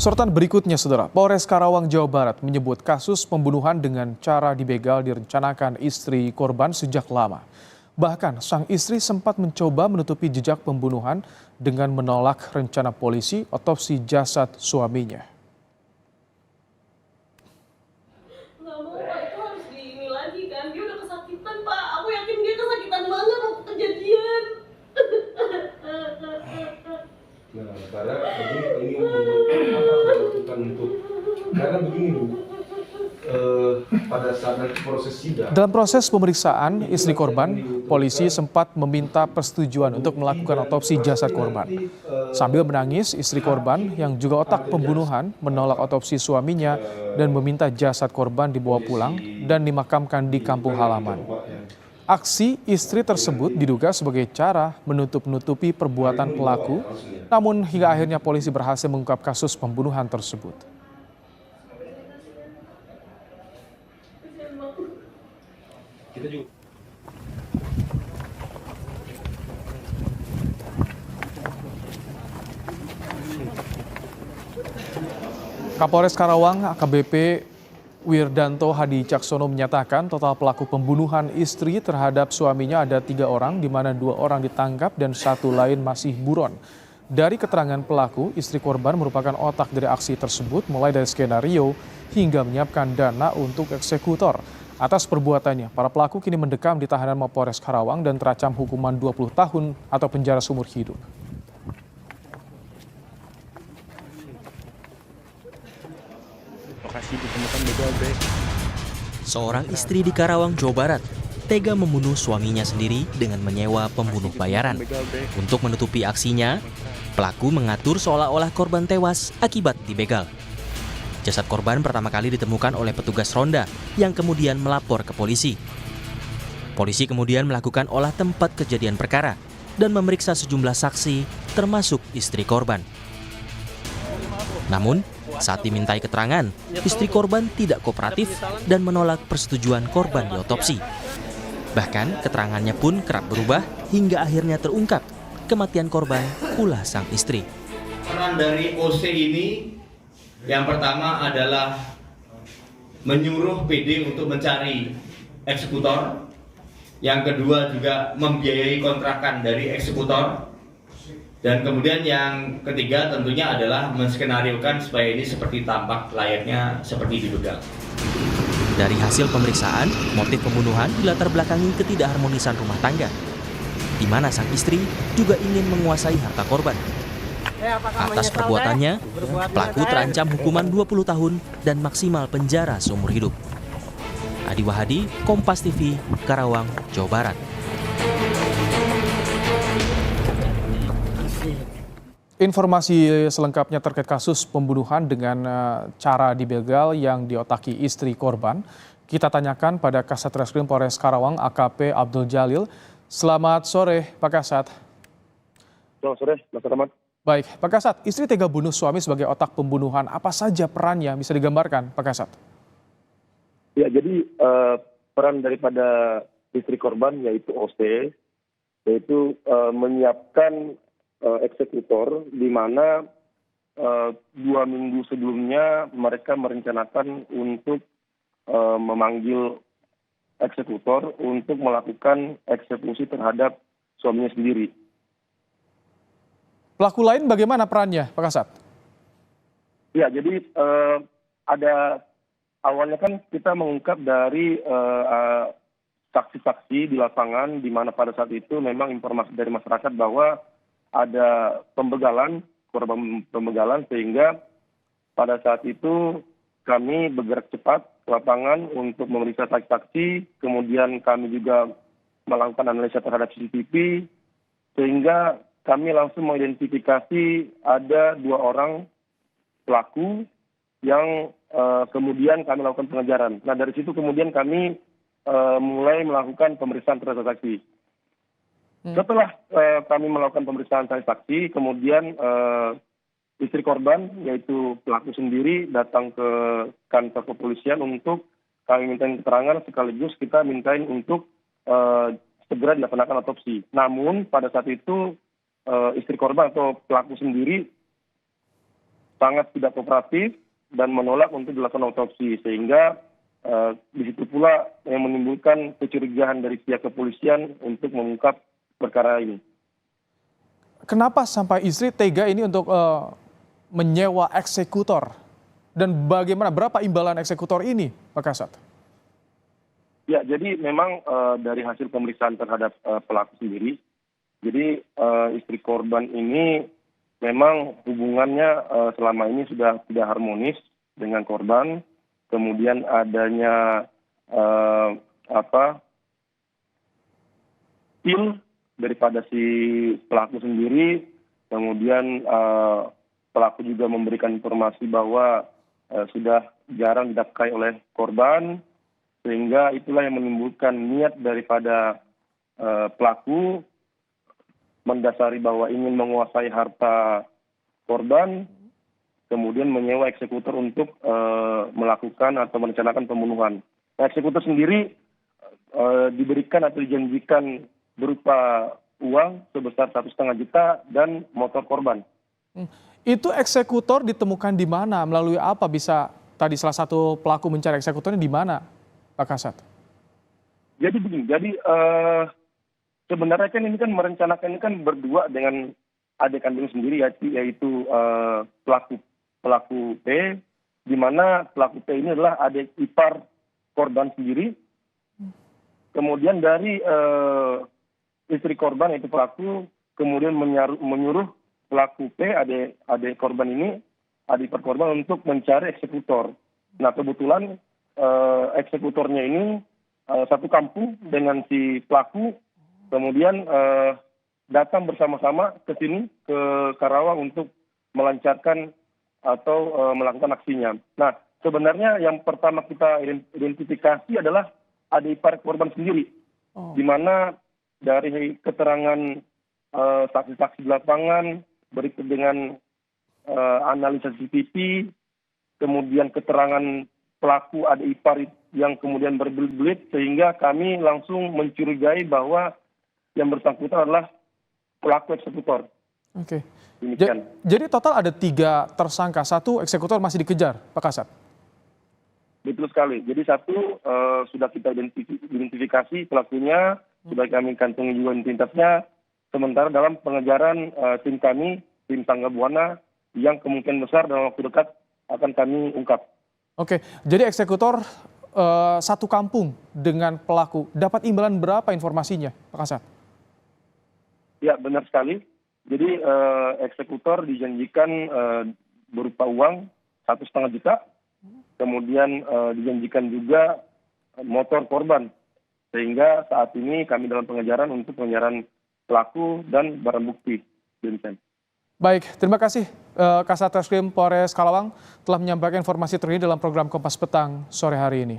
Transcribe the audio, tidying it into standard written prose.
Sorotan berikutnya, Saudara, Polres Karawang, Jawa Barat menyebut kasus pembunuhan dengan cara dibegal direncanakan istri korban sejak lama. Bahkan sang istri sempat mencoba menutupi jejak pembunuhan dengan menolak rencana polisi otopsi jasad suaminya. Nggak mau Pak, itu harus di ini lagi kan, dia udah kesakitan Pak, aku yakin dia kesakitan banget waktu kejadian. Nah, karena begini ini apa dilakukan untuk karena begini Bu, pada saat nanti proses sidang. Dalam proses pemeriksaan istri korban, polisi sempat meminta persetujuan untuk melakukan otopsi jasad korban. Sambil menangis, istri korban yang juga otak pembunuhan menolak otopsi suaminya dan meminta jasad korban dibawa pulang dan dimakamkan di kampung halaman. Aksi istri tersebut diduga sebagai cara menutup-nutupi perbuatan pelaku, namun hingga akhirnya polisi berhasil mengungkap kasus pembunuhan tersebut. Kita juga Kapolres Karawang AKBP Wirdanto Hadi Caksono menyatakan total pelaku pembunuhan istri terhadap suaminya ada 3 orang, di mana 2 orang ditangkap dan 1 lain masih buron. Dari keterangan pelaku, istri korban merupakan otak dari aksi tersebut, mulai dari skenario hingga menyiapkan dana untuk eksekutor. Atas perbuatannya, para pelaku kini mendekam di tahanan Mapolres Karawang dan terancam hukuman 20 tahun atau penjara seumur hidup. Seorang istri di Karawang, Jawa Barat, tega membunuh suaminya sendiri dengan menyewa pembunuh bayaran. Untuk menutupi aksinya, pelaku mengatur seolah-olah korban tewas akibat dibegal. Jasad korban pertama kali ditemukan oleh petugas ronda yang kemudian melapor ke polisi. Polisi kemudian melakukan olah tempat kejadian perkara dan memeriksa sejumlah saksi, termasuk istri korban. Namun, saat dimintai keterangan, istri korban tidak kooperatif dan menolak persetujuan korban diotopsi. Bahkan, keterangannya pun kerap berubah hingga akhirnya terungkap kematian korban ulah sang istri. Peran dari OC ini yang pertama adalah menyuruh PD untuk mencari eksekutor. Yang kedua juga membiayai kontrakan dari eksekutor. Dan kemudian yang ketiga tentunya adalah menskenariokan supaya ini seperti tampak layaknya seperti dibegal. Dari hasil pemeriksaan, motif pembunuhan dilatar belakangi ketidakharmonisan rumah tangga, di mana sang istri juga ingin menguasai harta korban. Atas perbuatannya, pelaku terancam hukuman 20 tahun dan maksimal penjara seumur hidup. Adi Wahadi, Kompas TV, Karawang, Jawa Barat. Informasi selengkapnya terkait kasus pembunuhan dengan cara dibegal yang diotaki istri korban, kita tanyakan pada Kasat Reskrim Polres Karawang AKP Abdul Jalil. Selamat sore, Pak Kasat. Selamat sore, Mas Rahmat. Baik, Pak Kasat, istri tega bunuh suami sebagai otak pembunuhan. Apa saja perannya bisa digambarkan, Pak Kasat? Ya, jadi peran daripada istri korban yaitu OC, yaitu menyiapkan eksekutor, di mana 2 minggu sebelumnya mereka merencanakan untuk memanggil eksekutor untuk melakukan eksekusi terhadap suaminya sendiri. Pelaku lain bagaimana perannya, Pak Kasat? Ya, jadi ada awalnya kan kita mengungkap dari saksi-saksi di lapangan, di mana pada saat itu memang informasi dari masyarakat bahwa ada pembegalan, korban pembegalan, sehingga pada saat itu kami bergerak cepat ke lapangan untuk memeriksa saksi-saksi, kemudian kami juga melakukan analisa terhadap CCTV, sehingga kami langsung mengidentifikasi ada 2 orang pelaku yang kemudian kami lakukan pengejaran. Nah, dari situ kemudian kami mulai melakukan pemeriksaan terhadap saksi. Setelah kami melakukan pemeriksaan saksi, kemudian istri korban, yaitu pelaku sendiri, datang ke kantor kepolisian untuk kami mintain keterangan, sekaligus kita mintain untuk segera dilaksanakan otopsi. Namun pada saat itu istri korban atau pelaku sendiri sangat tidak kooperatif dan menolak untuk dilakukan otopsi, sehingga di situ pula yang menimbulkan kecurigaan dari pihak kepolisian untuk mengungkap perkara ini. Kenapa sampai istri tega ini untuk menyewa eksekutor? Dan bagaimana, berapa imbalan eksekutor ini, Pak Kasat? Ya, jadi memang dari hasil pemeriksaan terhadap pelaku sendiri, jadi istri korban ini memang hubungannya selama ini sudah tidak harmonis dengan korban. Kemudian adanya skill daripada si pelaku sendiri. Kemudian pelaku juga memberikan informasi bahwa sudah jarang didapkai oleh korban, sehingga itulah yang menimbulkan niat daripada pelaku mendasari bahwa ingin menguasai harta korban, kemudian menyewa eksekutor untuk melakukan atau merencanakan pembunuhan. Nah, eksekutor sendiri diberikan atau dijanjikan berupa uang sebesar 1,5 juta dan motor korban. Itu eksekutor ditemukan di mana? Melalui apa bisa tadi salah satu pelaku mencari eksekutornya di mana, Pak Kasat? Jadi begini, sebenarnya kan ini kan merencanakan ini kan berdua dengan adik kandung sendiri, yaitu pelaku P, di mana pelaku P ini adalah adik ipar korban sendiri. Kemudian dari istri korban, yaitu pelaku, kemudian menyuruh pelaku P, adik korban ini, adik ipar korban, untuk mencari eksekutor. Nah, kebetulan eksekutornya ini satu kampung dengan si pelaku, kemudian datang bersama-sama ke sini, ke Karawang, untuk melancarkan atau melakukan aksinya. Nah, sebenarnya yang pertama kita identifikasi adalah adik ipar korban sendiri, di mana dari keterangan saksi-saksi di lapangan, berikut dengan analisa CCTV, kemudian keterangan pelaku adik ipar yang kemudian berbelit-belit, sehingga kami langsung mencurigai bahwa yang bersangkutan adalah pelaku eksekutor. Oke. Demikian. Jadi total ada 3 tersangka, 1 eksekutor masih dikejar, Pak Kasat? Betul sekali. Jadi 1 sudah kita identifikasi pelakunya, sudah kami kantongi juga identitasnya. Sementara dalam pengejaran tim kami, tim Tangga Buana, yang kemungkinan besar dalam waktu dekat akan kami ungkap. Oke, jadi eksekutor satu kampung dengan pelaku, dapat imbalan berapa informasinya, Pak Kasat? Ya, benar sekali. Jadi eksekutor dijanjikan berupa uang 1,5 juta, kemudian dijanjikan juga motor korban, sehingga saat ini kami dalam pengejaran untuk pengejaran pelaku dan barang bukti. Vincent. Baik, terima kasih Kasat Reskrim Polres Karawang telah menyampaikan informasi terkini dalam program Kompas Petang sore hari ini.